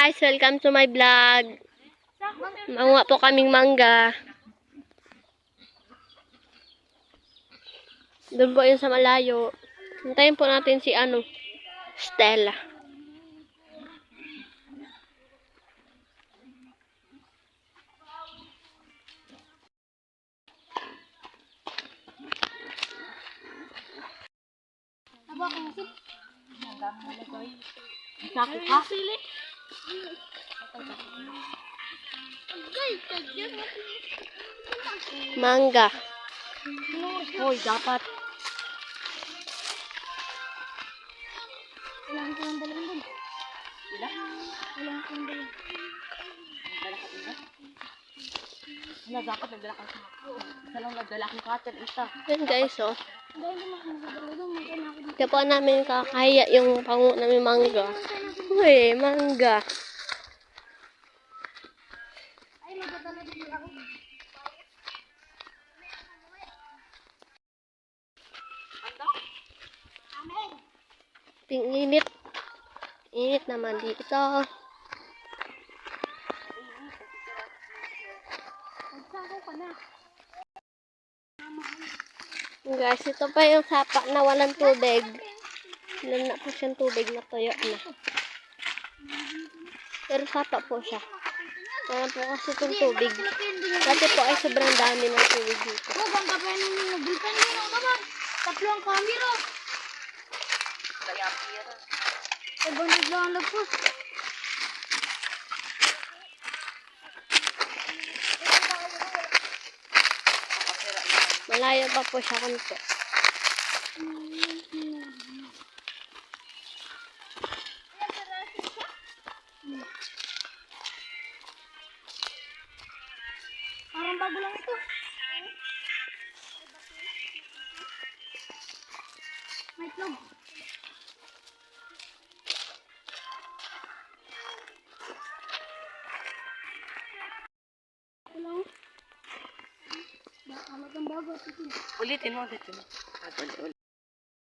guys, welcome to my vlog. Manguha po kaming mangga. Doon po yun sa malayo. Hintayin po natin si Stella. Sako ka? Mangga. Hoy, dapat. Kailangan ko lang dalawin dun. Bila? Kailangan ko lang dalawin. Nagdala ka din ba? Wala, dapat nagdala ka sa ako. Isa lang nagdala akong cutter, isa. Yan guys, oh. Dahil naman ako nagdala dun, magkano ako dito. Kaya po namin kakaya yung pangu namin mangga. Uy, mangga. Ay, magdala dito ako. Amen. Ting init. Init naman dito. Magsako ka na. Guys, ito pa yung sapa na walang tubig. Wala na po siyang tubig na tuyo na. Pero sapa po siya. Wala po kasi itong tubig. Dati po ay sobrang dami ng tubig dito. Huwag ang kapay nung nagulpan nyo na naman. Tatlo ang camera. Kaya pira. Ay, bandit lang ang lagpos. Malayo pa po siya konti. Parang bago lang ito. May itlog. Ito lang. Baka ang bago. Ulitin mo, ulitin mo.